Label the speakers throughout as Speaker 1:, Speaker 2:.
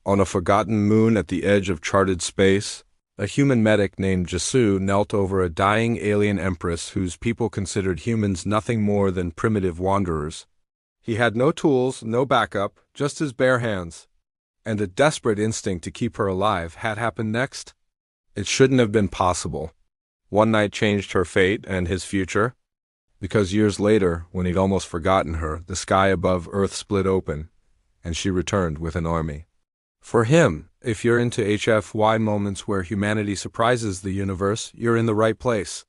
Speaker 1: On a forgotten moon at the edge of charted space, a human medic named Jisoo knelt over a dying alien empress whose people considered humans nothing more than primitive wanderers. He had no tools, no backup, just his bare hands. And a desperate instinct to keep her alive had happened next. It shouldn't have been possible. One night changed her fate and his future. Because years later, when he'd almost forgotten her, the sky above Earth split open, and she returned with an army. For him, if you're into HFY moments where humanity surprises the universe, you're in the right place.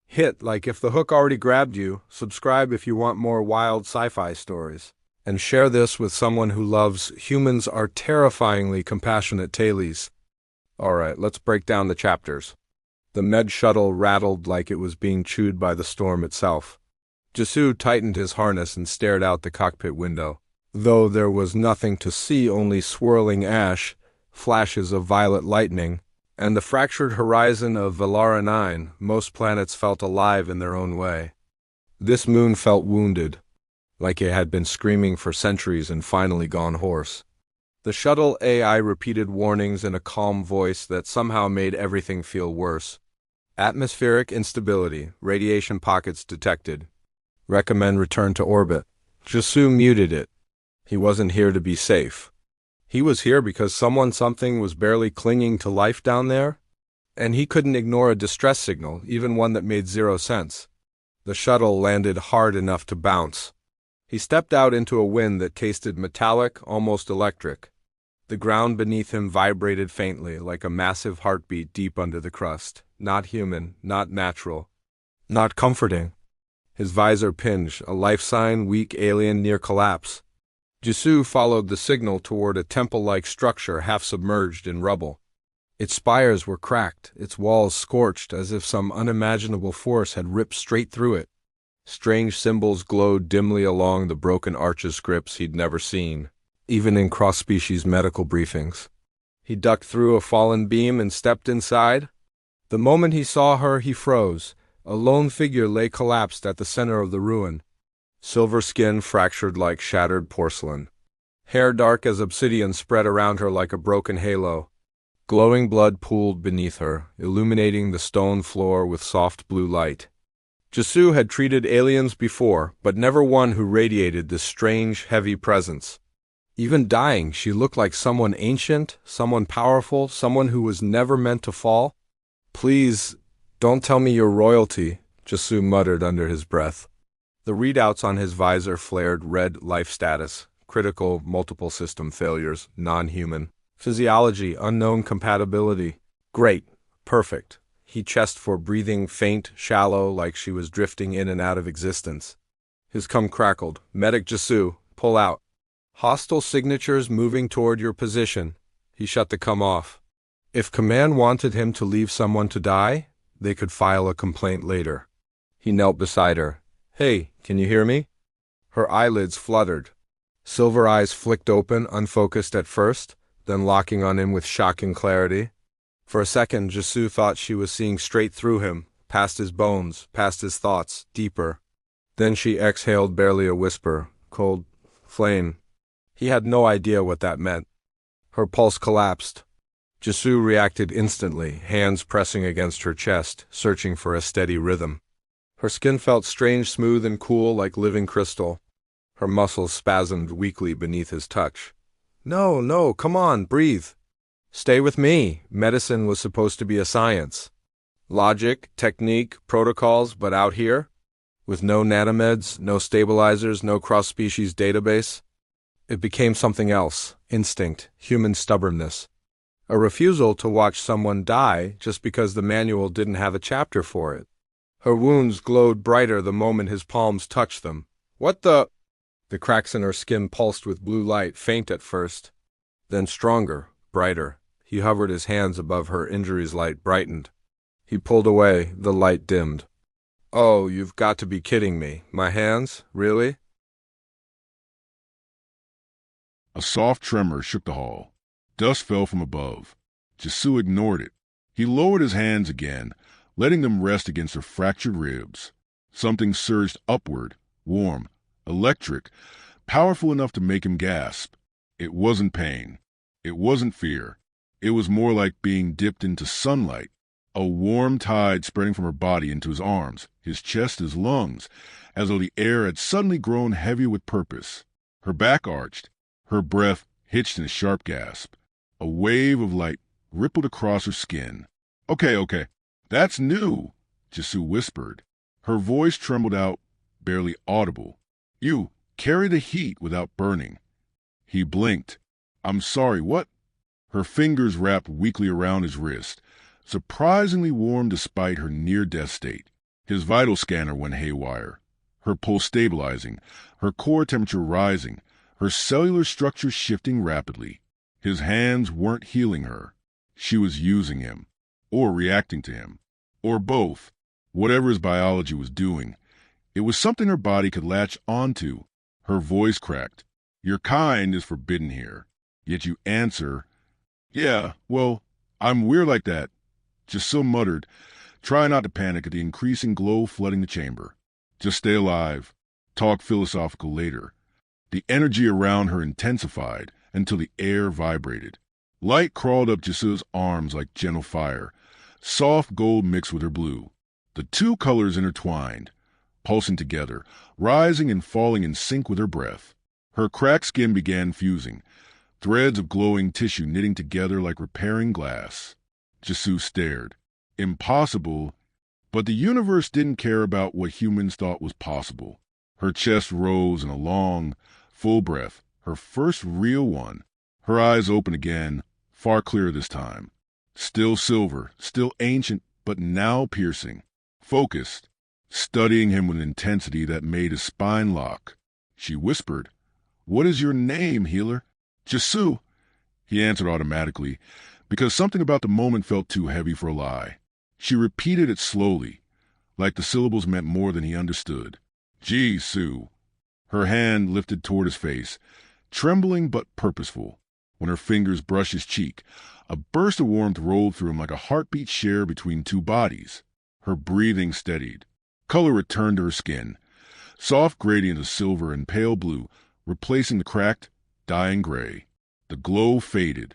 Speaker 1: Hit like if the hook already grabbed you, subscribe if you want more wild sci-fi stories, and share this with someone who loves humans are terrifyingly compassionate tales. Alright, let's break down the chapters. The med shuttle rattled like it was being chewed by the storm itself. Jisoo tightened his harness and stared out the cockpit window. Though there was nothing to see, only swirling ash, flashes of violet lightning, and the fractured horizon of Velara 9, most planets felt alive in their own way. This moon felt wounded, like it had been screaming for centuries and finally gone hoarse. The shuttle AI repeated warnings in a calm voice that somehow made everything feel worse. Atmospheric instability, radiation pockets detected. Recommend return to orbit. Jisoo muted it. He wasn't here to be safe. He was here because something was barely clinging to life down there, and he couldn't ignore a distress signal, even one that made zero sense. The shuttle landed hard enough to bounce. He stepped out into a wind that tasted metallic, almost electric. The ground beneath him vibrated faintly, like a massive heartbeat deep under the crust. Not human, not natural, not comforting. His visor pinged, a life sign, weak alien near collapse. Jisoo followed the signal toward a temple-like structure half submerged in rubble. Its spires were cracked, its walls scorched as if some unimaginable force had ripped straight through it. Strange symbols glowed dimly along the broken arches scripts he'd never seen, even in cross-species medical briefings. He ducked through a fallen beam and stepped inside. The moment he saw her, he froze. A lone figure lay collapsed at the center of the ruin. Silver skin fractured like shattered porcelain. Hair dark as obsidian spread around her like a broken halo. Glowing blood pooled beneath her, illuminating the stone floor with soft blue light. Jisoo had treated aliens before, but never one who radiated this strange, heavy presence. Even dying, she looked like someone ancient, someone powerful, someone who was never meant to fall. Please, don't tell me you're royalty, Jisoo muttered under his breath. The readouts on his visor flared red life status, critical multiple system failures, non-human. Physiology, unknown compatibility. Great, perfect. He chest for breathing faint, shallow, like she was drifting in and out of existence. His cum crackled. Medic Jisoo, pull out. Hostile signatures moving toward your position. He shut the cum off. If command wanted him to leave someone to die, they could file a complaint later. He knelt beside her. Hey, can you hear me? Her eyelids fluttered. Silver eyes flicked open, unfocused at first, then locking on him with shocking clarity. For a second, Jisoo thought she was seeing straight through him, past his bones, past his thoughts, deeper. Then she exhaled barely a whisper, cold flame. He had no idea what that meant. Her pulse collapsed. Jisoo reacted instantly, hands pressing against her chest, searching for a steady rhythm. Her skin felt strange, smooth, and cool like living crystal. Her muscles spasmed weakly beneath his touch. No, come on, breathe. Stay with me. Medicine was supposed to be a science. Logic, technique, protocols, but out here? With no nanomeds, no stabilizers, no cross-species database? It became something else. Instinct, human stubbornness. A refusal to watch someone die just because the manual didn't have a chapter for it. Her wounds glowed brighter the moment his palms touched them. What the? The cracks in her skin pulsed with blue light, faint at first, then stronger, brighter. He hovered his hands above her, injuries light brightened. He pulled away, the light dimmed. Oh, you've got to be kidding me. My hands? Really?
Speaker 2: A soft tremor shook the hall. Dust fell from above. Jisoo ignored it. He lowered his hands again, letting them rest against her fractured ribs. Something surged upward, warm, electric, powerful enough to make him gasp. It wasn't pain. It wasn't fear. It was more like being dipped into sunlight, a warm tide spreading from her body into his arms, his chest, his lungs, as though the air had suddenly grown heavy with purpose. Her back arched, her breath hitched in a sharp gasp. A wave of light rippled across her skin. Okay, that's new, Jisoo whispered. Her voice trembled out, barely audible. You carry the heat without burning. He blinked. I'm sorry, what? Her fingers wrapped weakly around his wrist, surprisingly warm despite her near-death state. His vital scanner went haywire, her pulse stabilizing, her core temperature rising, her cellular structure shifting rapidly. His hands weren't healing her. She was using him, or reacting to him, or both. Whatever his biology was doing, it was something her body could latch onto. Her voice cracked. Your kind is forbidden here. Yet you answer, yeah, well, I'm weird like that. Jisoo muttered, trying not to panic at the increasing glow flooding the chamber. Just stay alive. Talk philosophical later. The energy around her intensified until the air vibrated. Light crawled up Jisoo's arms like gentle fire, soft gold mixed with her blue. The two colors intertwined, pulsing together, rising and falling in sync with her breath. Her cracked skin began fusing, threads of glowing tissue knitting together like repairing glass. Jisoo stared. Impossible, but the universe didn't care about what humans thought was possible. Her chest rose in a long, full breath, her first real one. Her eyes opened again, far clearer this time. Still silver, still ancient, but now piercing. Focused, studying him with an intensity that made his spine lock. She whispered, What is your name, healer? Jisoo, he answered automatically, because something about the moment felt too heavy for a lie. She repeated it slowly, like the syllables meant more than he understood. Jisoo. Her hand lifted toward his face, trembling but purposeful. When her fingers brushed his cheek, a burst of warmth rolled through him like a heartbeat shared between two bodies. Her breathing steadied. Color returned to her skin, soft gradient of silver and pale blue, replacing the cracked, dying gray. The glow faded,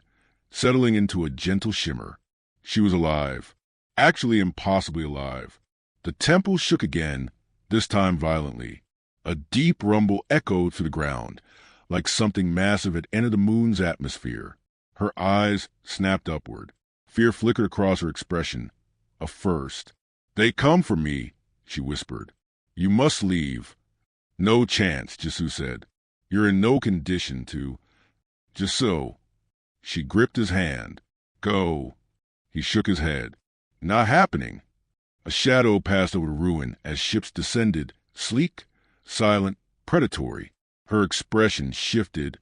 Speaker 2: settling into a gentle shimmer. She was alive, actually impossibly alive. The temple shook again, this time violently. A deep rumble echoed through the ground, like something massive had entered the moon's atmosphere. Her eyes snapped upward. Fear flickered across her expression. A first. They come for me, she whispered. You must leave. No chance, Jisoo said. You're in no condition to. Jisoo. She gripped his hand. Go. He shook his head. Not happening. A shadow passed over the ruin as ships descended, sleek, silent, predatory. Her expression shifted.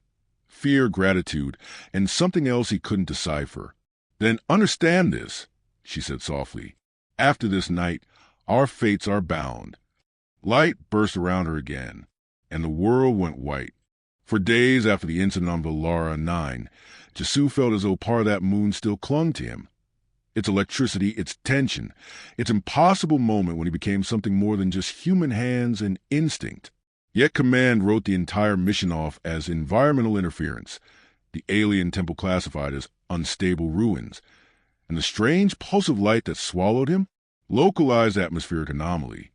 Speaker 2: Fear, gratitude, and something else he couldn't decipher. Then understand this, she said softly. After this night, our fates are bound. Light burst around her again, and the world went white. For days after the incident on Valara 9, Jisoo felt as though part of that moon still clung to him. Its electricity, its tension, its impossible moment when he became something more than just human hands and instinct. Yet Command wrote the entire mission off as environmental interference, the alien temple classified as unstable ruins, and the strange pulse of light that swallowed him, localized atmospheric anomaly.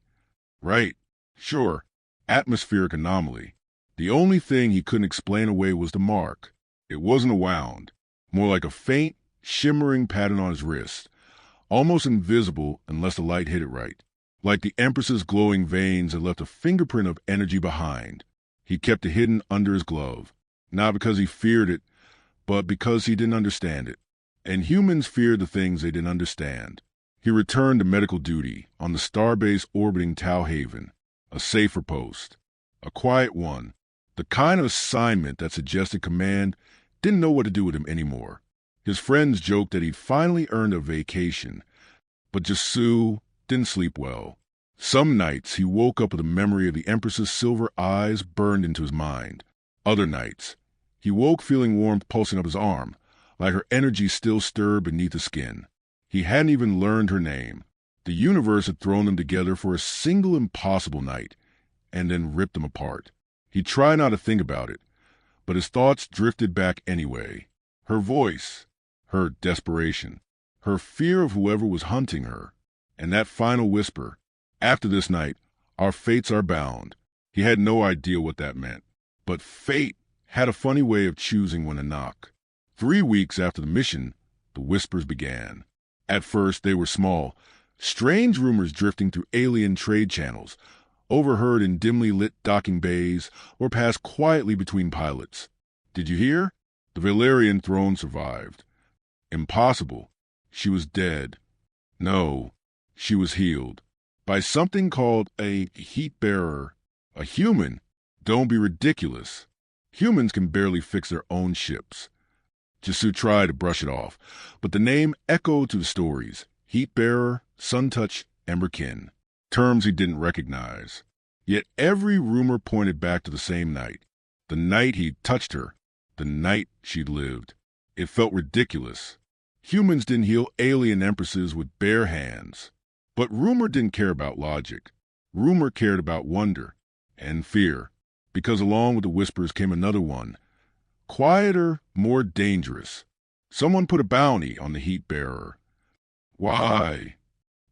Speaker 2: Right, sure, atmospheric anomaly. The only thing he couldn't explain away was the mark. It wasn't a wound, more like a faint, shimmering pattern on his wrist, almost invisible unless the light hit it right. Like the Empress's glowing veins had left a fingerprint of energy behind. He kept it hidden under his glove, not because he feared it, but because he didn't understand it. And humans feared the things they didn't understand. He returned to medical duty on the starbase orbiting Tau Haven, a safer post, a quiet one, the kind of assignment that suggested Command didn't know what to do with him anymore. His friends joked that he'd finally earned a vacation, but Jisoo didn't sleep well. Some nights he woke up with a memory of the Empress's silver eyes burned into his mind. Other nights, he woke feeling warmth pulsing up his arm, like her energy still stirred beneath the skin. He hadn't even learned her name. The universe had thrown them together for a single impossible night, and then ripped them apart. He tried not to think about it, but his thoughts drifted back anyway. Her voice, her desperation, her fear of whoever was hunting her, and that final whisper, "After this night, our fates are bound." He had no idea what that meant, but fate had a funny way of choosing when to knock. 3 weeks after the mission, the whispers began. At first, they were small, strange rumors drifting through alien trade channels, overheard in dimly lit docking bays, or passed quietly between pilots. Did you hear? The Valerian throne survived. Impossible. She was dead. No, she was healed. By something called a heat-bearer. A human? Don't be ridiculous. Humans can barely fix their own ships. Jisoo tried to brush it off, but the name echoed to the stories. Heat-bearer, sun-touch, emberkin. Terms he didn't recognize. Yet every rumor pointed back to the same night. The night he touched her. The night she lived. It felt ridiculous. Humans didn't heal alien empresses with bare hands. But rumor didn't care about logic. Rumor cared about wonder and fear, because along with the whispers came another one. Quieter, more dangerous. Someone put a bounty on the heat-bearer. Why?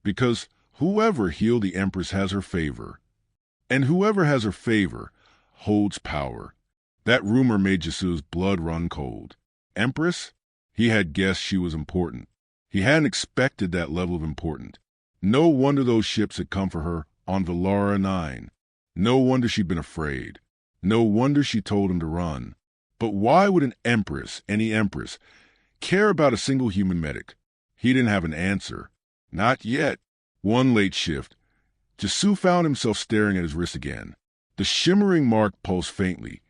Speaker 2: Because whoever healed the Empress has her favor. And whoever has her favor holds power. That rumor made Jisoo's blood run cold. Empress? He had guessed she was important. He hadn't expected that level of importance. No wonder those ships had come for her on Valara 9. No wonder she'd been afraid. No wonder she told him to run. But why would an Empress, any Empress, care about a single human medic? He didn't have an answer. Not yet. One late shift, Jisoo found himself staring at his wrist again. The shimmering mark pulsed faintly,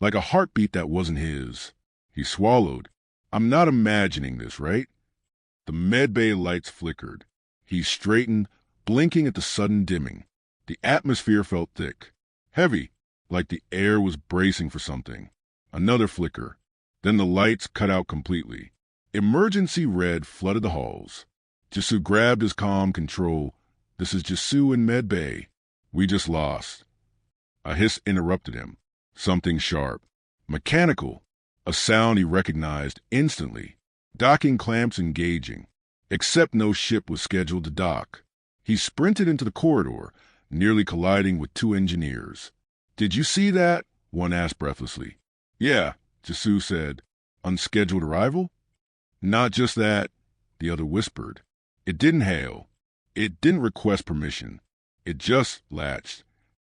Speaker 2: like a heartbeat that wasn't his. He swallowed. I'm not imagining this, right? The medbay lights flickered. He straightened, blinking at the sudden dimming. The atmosphere felt thick, heavy, like the air was bracing for something. Another flicker. Then the lights cut out completely. Emergency red flooded the halls. Jisoo grabbed his comm control. This is Jisoo in medbay. We just lost. A hiss interrupted him. Something sharp. Mechanical. A sound he recognized instantly. Docking clamps engaging. Except no ship was scheduled to dock. He sprinted into the corridor, nearly colliding with 2 engineers. Did you see that? One asked breathlessly. Yeah, Jisoo said. Unscheduled arrival? Not just that, the other whispered. It didn't hail. It didn't request permission. It just latched.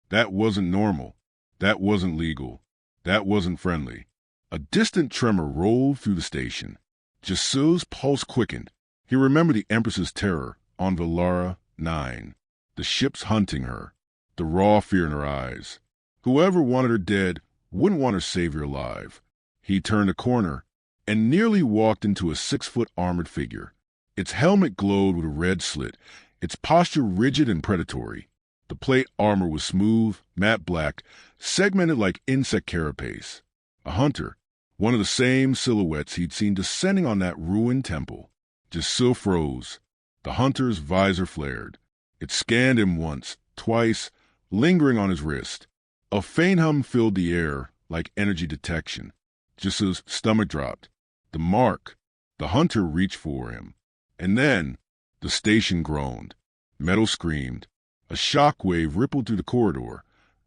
Speaker 2: That wasn't normal. That wasn't legal. That wasn't friendly. A distant tremor rolled through the station. Jisoo's pulse quickened. He remembered the Empress's terror on Valara 9. The ships hunting her. The raw fear in her eyes. Whoever wanted her dead wouldn't want her savior alive. He turned a corner and nearly walked into a 6-foot armored figure. Its helmet glowed with a red slit, its posture rigid and predatory. The plate armor was smooth, matte black, segmented like insect carapace. A hunter, one of the same silhouettes he'd seen descending on that ruined temple. Jisoo froze. The hunter's visor flared. It scanned him once, twice, lingering on his wrist. A faint hum filled the air like energy detection. Jisoo's stomach dropped. The mark. The hunter reached for him. And then the station groaned. Metal screamed. A shock wave rippled through the corridor,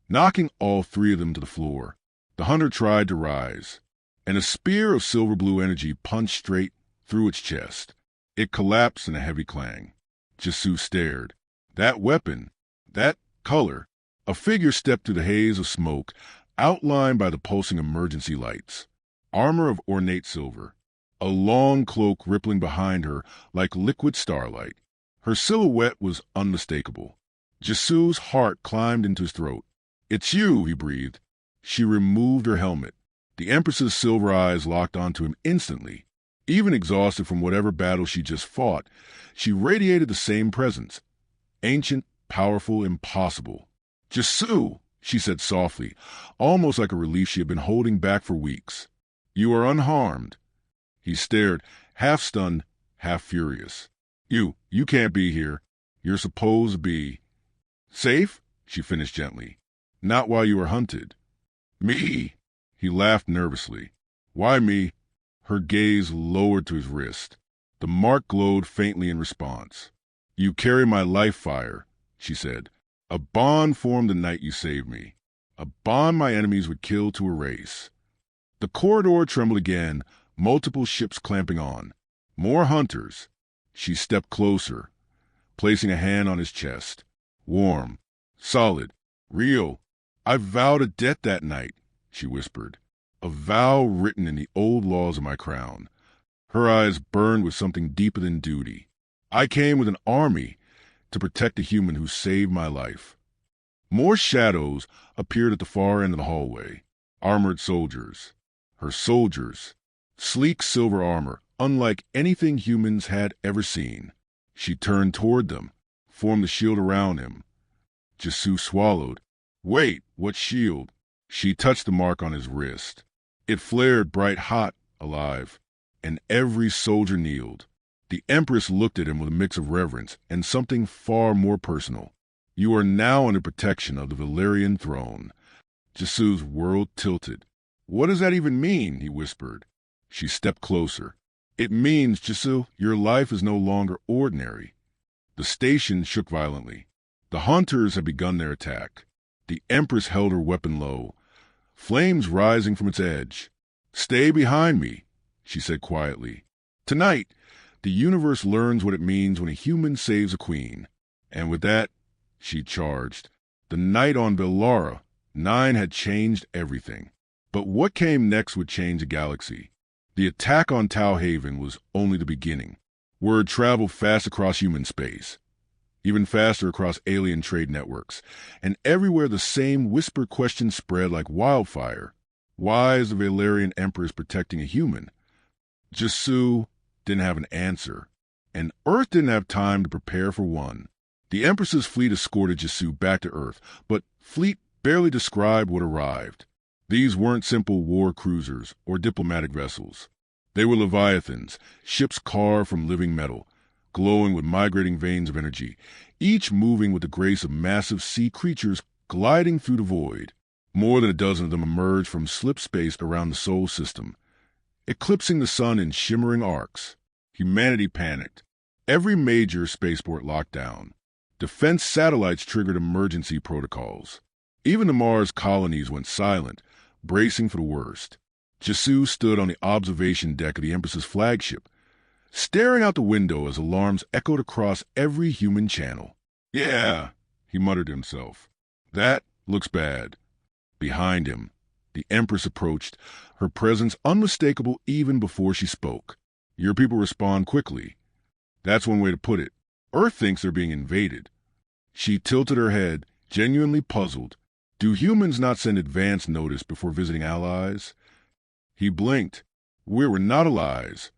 Speaker 2: knocking all 3 of them to the floor. The hunter tried to rise, and a spear of silver-blue energy punched straight through its chest. It collapsed in a heavy clang. Jisoo stared. That weapon, that color. A figure stepped through the haze of smoke, outlined by the pulsing emergency lights. Armor of ornate silver. A long cloak rippling behind her like liquid starlight. Her silhouette was unmistakable. Jisoo's heart climbed into his throat. It's you, he breathed. She removed her helmet. The Empress's silver eyes locked onto him instantly. Even exhausted from whatever battle she just fought, she radiated the same presence. Ancient, powerful, impossible. Jisoo, she said softly, almost like a relief she had been holding back for weeks. You are unharmed. He stared, half stunned, half furious. You can't be here. You're supposed to be. Safe? She finished gently. Not while you were hunted. Me? He laughed nervously. Why me? Her gaze lowered to his wrist. The mark glowed faintly in response. "You carry my life fire," she said. "A bond formed the night you saved me. A bond my enemies would kill to erase." The corridor trembled again, multiple ships clamping on. More hunters. She stepped closer, placing a hand on his chest. "Warm, solid, real. I vowed a debt that night," she whispered. "A vow written in the old laws of my crown." Her eyes burned with something deeper than duty. "I came with an army to protect the human who saved my life." More shadows appeared at the far end of the hallway. Armored soldiers. Her soldiers. Sleek silver armor, unlike anything humans had ever seen. She turned toward them, formed the shield around him. Jisoo swallowed. "Wait, what shield?" She touched the mark on his wrist. It flared bright hot, alive, and every soldier kneeled. The Empress looked at him with a mix of reverence and something far more personal. "You are now under protection of the Valerian throne." Jisoo's world tilted. "What does that even mean?" he whispered. She stepped closer. "It means, Jisoo, your life is no longer ordinary." The station shook violently. The hunters had begun their attack. The Empress held her weapon low, flames rising from its edge. "Stay behind me," she said quietly. "Tonight, the universe learns what it means when a human saves a queen." And with that, she charged. The night on Velara 9 had changed everything. But what came next would change the galaxy. The attack on Tau Haven was only the beginning. Word traveled fast across human space, even faster across alien trade networks, and everywhere the same whispered questions spread like wildfire. Why is the Valerian Empress protecting a human? Jisoo didn't have an answer, and Earth didn't have time to prepare for one. The Empress's fleet escorted Jisoo back to Earth, but fleet barely described what arrived. These weren't simple war cruisers or diplomatic vessels. They were Leviathans, ships carved from living metal, glowing with migrating veins of energy, each moving with the grace of massive sea creatures gliding through the void. More than a dozen of them emerged from slip space around the Sol system, eclipsing the sun in shimmering arcs. Humanity panicked. Every major spaceport locked down. Defense satellites triggered emergency protocols. Even the Mars colonies went silent, bracing for the worst. Jisoo stood on the observation deck of the Empress's flagship, staring out the window as alarms echoed across every human channel. "Yeah," he muttered to himself. "That looks bad." Behind him, the Empress approached, her presence unmistakable even before she spoke. "Your people respond quickly. That's one way to put it. Earth thinks they're being invaded." She tilted her head, genuinely puzzled. Do humans not send advance notice before visiting allies? He blinked. "We were not allies."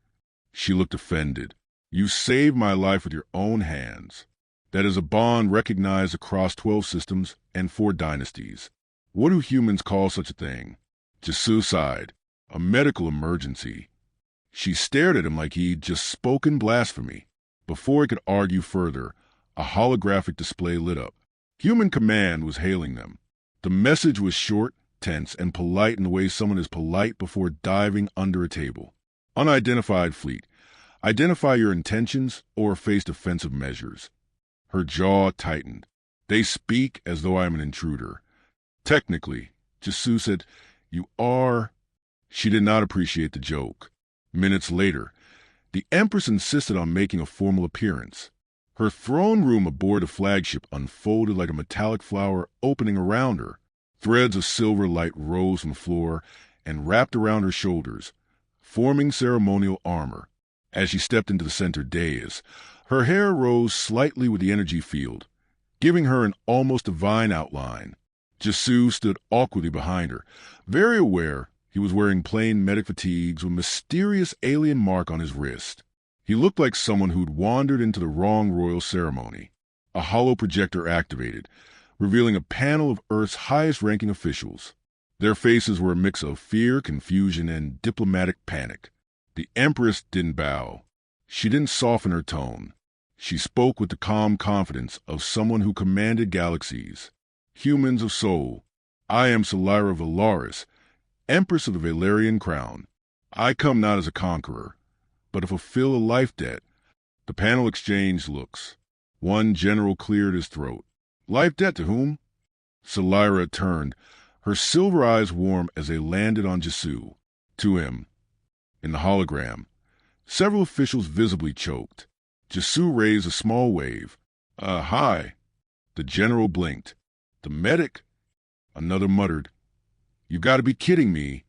Speaker 2: She looked offended. "You saved my life with your own hands. That is a bond recognized across 12 systems and 4 dynasties. What do humans call such a thing?" Jisoo sighed. "A medical emergency." She stared at him like he'd just spoken blasphemy. Before he could argue further, a holographic display lit up. Human command was hailing them. The message was short, tense, and polite in the way someone is polite before diving under a table. "Unidentified fleet. Identify your intentions or face defensive measures." Her jaw tightened. "They speak as though I am an intruder." "Technically," Jisoo said. "You are." She did not appreciate the joke. Minutes later, the Empress insisted on making a formal appearance. Her throne room aboard the flagship unfolded like a metallic flower opening around her. Threads of silver light rose from the floor and wrapped around her shoulders, forming ceremonial armor. As she stepped into the center dais, her hair rose slightly with the energy field, giving her an almost divine outline. Jisoo stood awkwardly behind her, very aware he was wearing plain medic fatigues with a mysterious alien mark on his wrist. He looked like someone who'd wandered into the wrong royal ceremony. A hollow projector activated, revealing a panel of Earth's highest-ranking officials. Their faces were a mix of fear, confusion, and diplomatic panic. The Empress didn't bow. She didn't soften her tone. She spoke with the calm confidence of someone who commanded galaxies. "Humans of Sol, I am Solyra Valaris, Empress of the Valerian Crown. I come not as a conqueror, but to fulfill a life debt. The panel exchanged looks. One general cleared his throat. Life debt to whom? Salira turned, her silver eyes warm as they landed on Jisoo. To him. In the hologram, several officials visibly choked. Jisoo raised a small wave. Hi. The general blinked. The medic? Another muttered. You've got to be kidding me.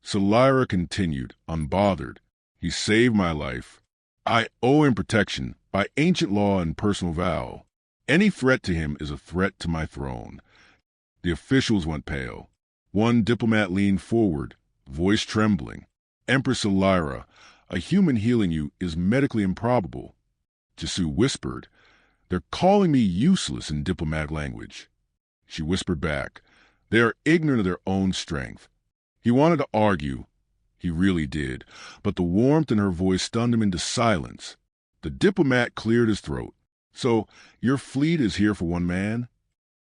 Speaker 2: Salira continued, unbothered. He saved my life. I owe him protection by ancient law and personal vow. Any threat to him is a threat to my throne. The officials went pale. One diplomat leaned forward, voice trembling. Empress Salira, a human healing you is medically improbable. Jisoo whispered, They're calling me useless in diplomatic language. She whispered back, They are ignorant of their own strength. He wanted to argue. He really did, but the warmth in her voice stunned him into silence. The diplomat cleared his throat. So, your fleet is here for one man?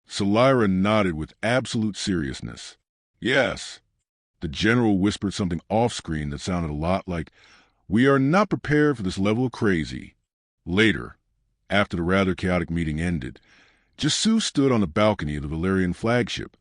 Speaker 2: Salira nodded with absolute seriousness. Yes. The general whispered something off-screen that sounded a lot like, We are not prepared for this level of crazy. Later, after the rather chaotic meeting ended, Jisoo stood on the balcony of the Valerian flagship,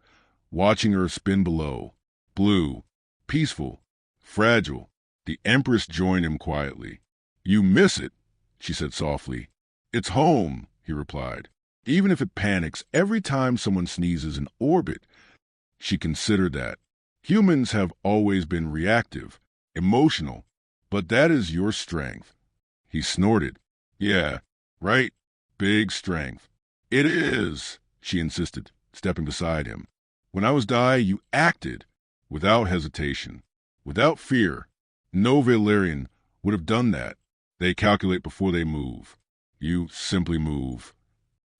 Speaker 2: watching her spin below. Blue, peaceful, fragile. The Empress joined him quietly. You miss it, she said softly. It's home, he replied. Even if it panics every time someone sneezes in orbit. She considered that. Humans have always been reactive, emotional, but that is your strength. He snorted. Yeah, right, big strength. It is, she insisted, stepping beside him. When I was dying, you acted, without hesitation, without fear. No Valerian would have done that. They calculate before they move. You simply move.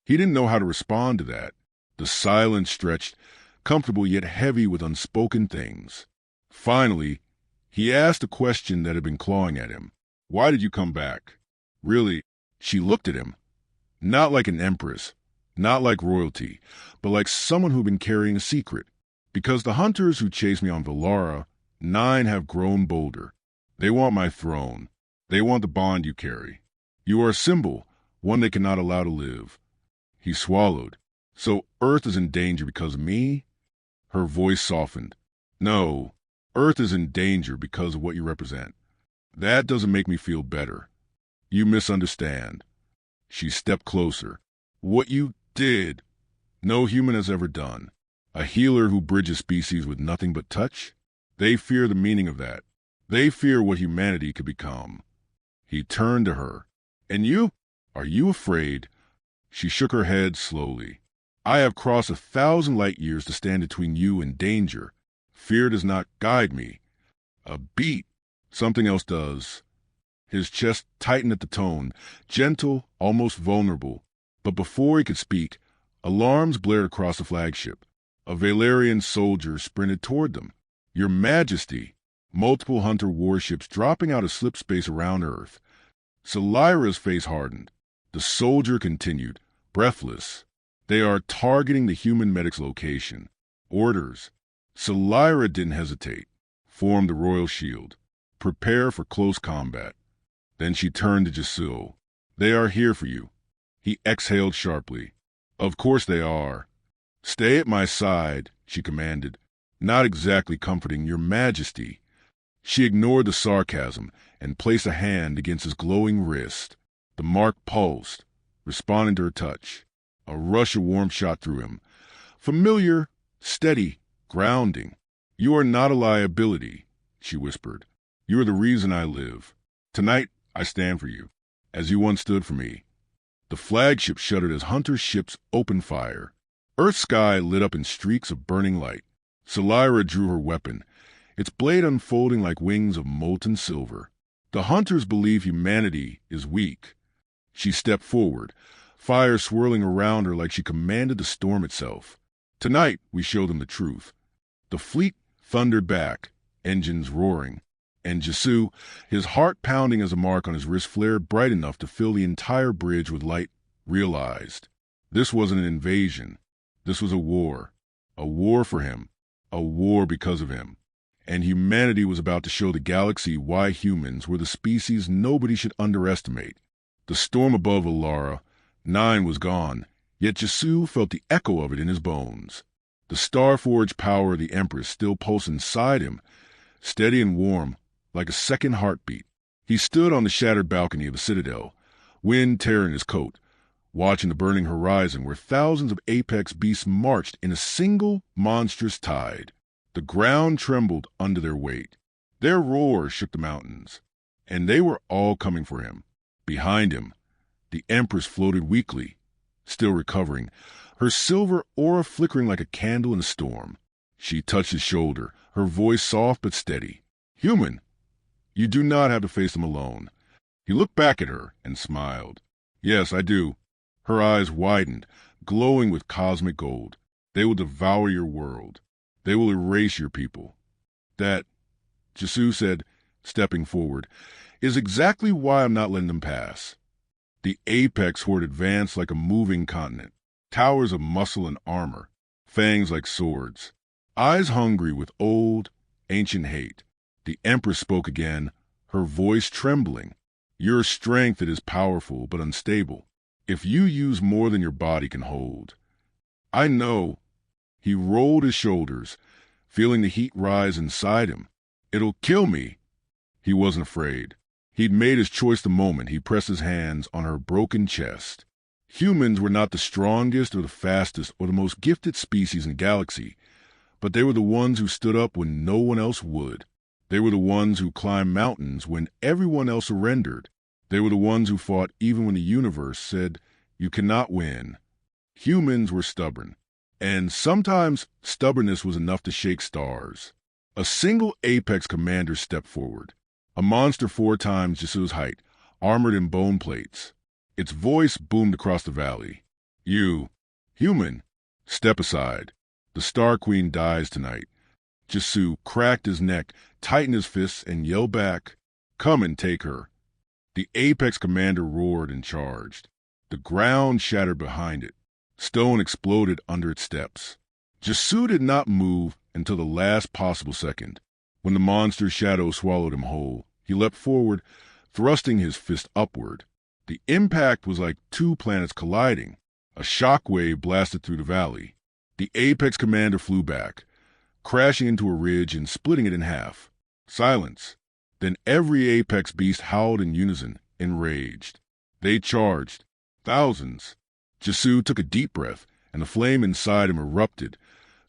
Speaker 2: He didn't know how to respond to that. The silence stretched, comfortable yet heavy with unspoken things. Finally, he asked a question that had been clawing at him. Why did you come back? Really, she looked at him. Not like an empress, not like royalty, but like someone who'd been carrying a secret. Because the hunters who chased me on Valara, 9 have grown bolder. They want my throne. They want the bond you carry. You are a symbol, one they cannot allow to live. He swallowed. So Earth is in danger because of me? Her voice softened. No, Earth is in danger because of what you represent. That doesn't make me feel better. You misunderstand. She stepped closer. What you did, no human has ever done. A healer who bridges species with nothing but touch? They fear the meaning of that. They fear what humanity could become. He turned to her. And you? Are you afraid? She shook her head slowly. I have crossed 1,000 light years to stand between you and danger. Fear does not guide me. A beat. Something else does. His chest tightened at the tone, gentle, almost vulnerable. But before he could speak, alarms blared across the flagship. A Valerian soldier sprinted toward them. Your Majesty! Multiple hunter warships dropping out of slip space around Earth. Salira's face hardened. The soldier continued, breathless. They are targeting the human medic's location. Orders. Salira didn't hesitate. Form the royal shield. Prepare for close combat. Then she turned to Jisoo. They are here for you. He exhaled sharply. Of course they are. Stay at my side, she commanded, not exactly comforting your Majesty. She ignored the sarcasm and placed a hand against his glowing wrist. The mark pulsed, responding to her touch. A rush of warmth shot through him. Familiar, steady, grounding. You are not a liability, she whispered. You are the reason I live. Tonight, I stand for you, as you once stood for me. The flagship shuddered as hunter ships opened fire. Earth's sky lit up in streaks of burning light. Salira drew her weapon, its blade unfolding like wings of molten silver. The hunters believe humanity is weak. She stepped forward, fire swirling around her like she commanded the storm itself. Tonight, we show them the truth. The fleet thundered back, engines roaring, and Jisoo, his heart pounding as a mark on his wrist flared bright enough to fill the entire bridge with light, realized. This wasn't an invasion. This was a war for him, a war because of him. and humanity was about to show the galaxy why humans were the species nobody should underestimate. The storm above Alara 9 was gone, yet Jisoo felt the echo of it in his bones. The star-forged power of the Empress still pulsed inside him, steady and warm, like a second heartbeat. He stood on the shattered balcony of the Citadel, wind tearing his coat, watching the burning horizon where thousands of apex beasts marched in a single monstrous tide. The ground trembled under their weight. Their roar shook the mountains, and they were all coming for him. Behind him, the Empress floated weakly, still recovering, her silver aura flickering like a candle in a storm. She touched his shoulder, her voice soft but steady. "Human, you do not have to face them alone." He looked back at her and smiled. "Yes, I do." Her eyes widened, glowing with cosmic gold. "They will devour your world. They will erase your people." "That," Jisoo said, stepping forward, "is exactly why I'm not letting them pass." The apex horde advanced like a moving continent, towers of muscle and armor, fangs like swords, eyes hungry with old, ancient hate. The Empress spoke again, her voice trembling. "Your strength, it is powerful but unstable. If you use more than your body can hold." "I know." He rolled his shoulders, feeling the heat rise inside him. "It'll kill me." He wasn't afraid. He'd made his choice the moment he pressed his hands on her broken chest. Humans were not the strongest or the fastest or the most gifted species in the galaxy, but they were the ones who stood up when no one else would. They were the ones who climbed mountains when everyone else surrendered. They were the ones who fought even when the universe said, "You cannot win." Humans were stubborn, and sometimes stubbornness was enough to shake stars. A single apex commander stepped forward, a monster 4 times Jisoo's height, armored in bone plates. Its voice boomed across the valley. "You, human, step aside. The Star Queen dies tonight." Jisoo cracked his neck, tightened his fists, and yelled back, "Come and take her." The apex commander roared and charged. The ground shattered behind it. Stone exploded under its steps. Jisoo did not move until the last possible second. When the monster's shadow swallowed him whole, he leapt forward, thrusting his fist upward. The impact was like 2 planets colliding. A shockwave blasted through the valley. The apex commander flew back, crashing into a ridge and splitting it in half. Silence. Then every apex beast howled in unison, enraged. They charged. Thousands. Jisoo took a deep breath, and the flame inside him erupted,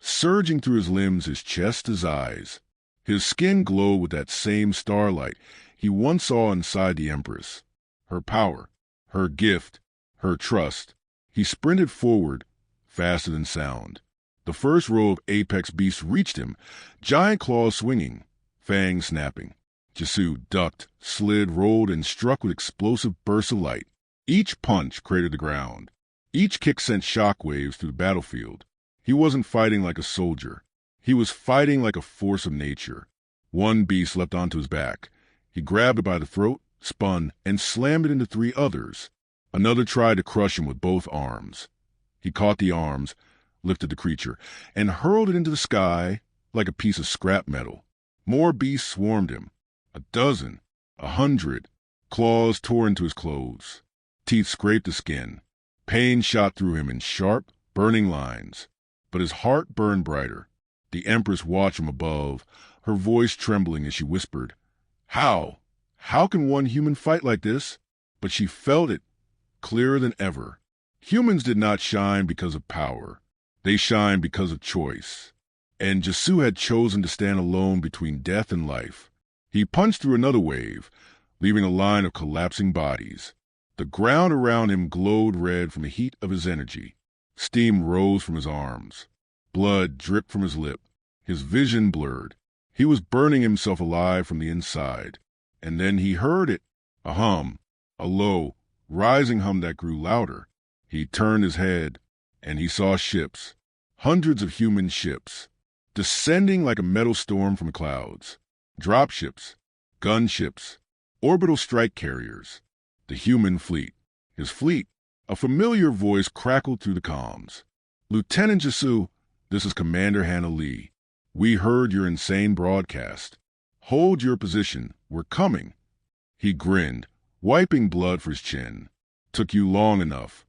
Speaker 2: surging through his limbs, his chest, his eyes. His skin glowed with that same starlight he once saw inside the Empress. Her power, her gift, her trust. He sprinted forward, faster than sound. The first row of apex beasts reached him, giant claws swinging, fangs snapping. Jisoo ducked, slid, rolled, and struck with explosive bursts of light. Each punch cratered the ground. Each kick sent shockwaves through the battlefield. He wasn't fighting like a soldier. He was fighting like a force of nature. One beast leapt onto his back. He grabbed it by the throat, spun, and slammed it into 3 others. Another tried to crush him with both arms. He caught the arms, lifted the creature, and hurled it into the sky like a piece of scrap metal. More beasts swarmed him. 12, 100. Claws tore into his clothes. Teeth scraped the skin. Pain shot through him in sharp, burning lines. But his heart burned brighter. The Empress watched from above, her voice trembling as she whispered, "How? How can one human fight like this?" But she felt it, clearer than ever. Humans did not shine because of power. They shined because of choice. And Jisoo had chosen to stand alone between death and life. He punched through another wave, leaving a line of collapsing bodies. The ground around him glowed red from the heat of his energy. Steam rose from his arms. Blood dripped from his lip. His vision blurred. He was burning himself alive from the inside. And then he heard it. A hum. A low, rising hum that grew louder. He turned his head, and he saw ships. Hundreds of human ships, descending like a metal storm from the clouds. Dropships, gunships, orbital strike carriers. The human fleet. His fleet. A familiar voice crackled through the comms. "Lieutenant Jisoo, this is Commander Hannah Lee. We heard your insane broadcast. Hold your position. We're coming. He grinned, wiping blood from his chin. Took you long enough.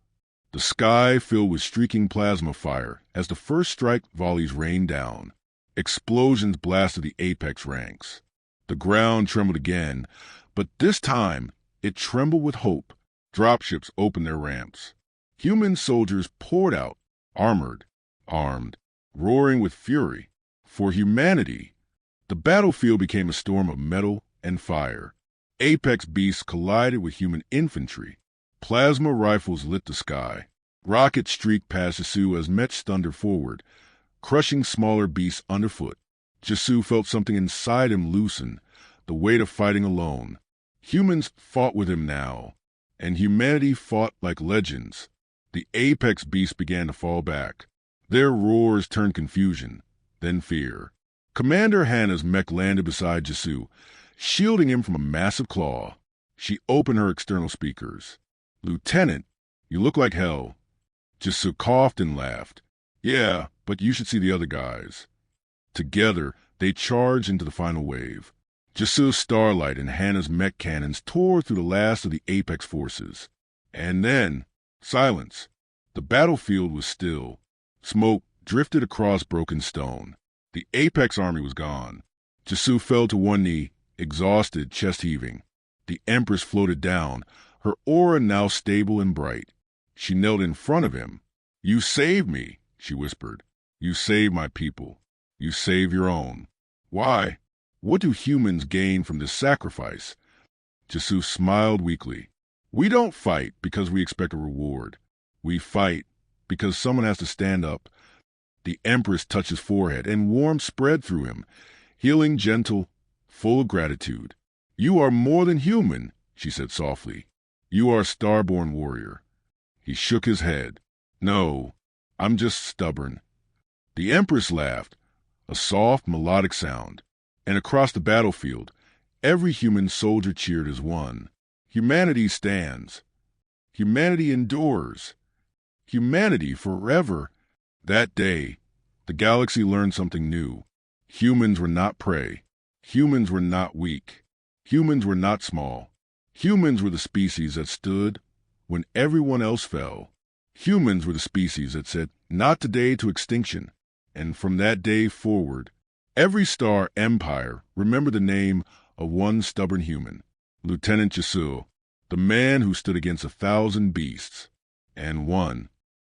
Speaker 2: The sky filled with streaking plasma fire as the first strike volleys rained down. Explosions blasted the apex ranks. The ground trembled again, but this time it trembled with hope. Dropships opened their ramps. Human soldiers poured out, armored, armed, roaring with fury. For humanity, the battlefield became a storm of metal and fire. Apex beasts collided with human infantry. Plasma rifles lit the sky. Rockets streaked past Jisoo as mechs thundered forward, crushing smaller beasts underfoot. Jisoo felt something inside him loosen, the weight of fighting alone. Humans fought with him now, and humanity fought like legends. The apex beasts began to fall back. Their roars turned confusion, then fear. Commander Hannah's mech landed beside Jisoo, shielding him from a massive claw. She opened her external speakers. "Lieutenant, you look like hell." Jisoo coughed and laughed. "Yeah, but you should see the other guys." Together, they charged into the final wave. Jisoo's starlight and Hannah's mech cannons tore through the last of the apex forces. And then, silence. The battlefield was still. Smoke drifted across broken stone. The apex army was gone. Jisoo fell to one knee, exhausted, chest heaving. The Empress floated down, her aura now stable and bright. She knelt in front of him. "You saved me," she whispered. "You saved my people. You saved your own. Why? What do humans gain from this sacrifice?" Jisoo smiled weakly. "We don't fight because we expect a reward. We fight because someone has to stand up." The Empress touched his forehead, and warmth spread through him, healing, gentle, full of gratitude. "You are more than human," she said softly. "You are a star-born warrior." He shook his head. "No, I'm just stubborn." The Empress laughed, a soft, melodic sound, and across the battlefield, every human soldier cheered as one. Humanity stands. Humanity endures. Humanity forever. That day, the galaxy learned something new. Humans were not prey. Humans were not weak. Humans were not small. Humans were the species that stood when everyone else fell. Humans were the species that said, "Not today," to extinction. And from that day forward, every star empire remembered the name of one stubborn human, Lieutenant Jisoo, the man who stood against 1,000 beasts and won.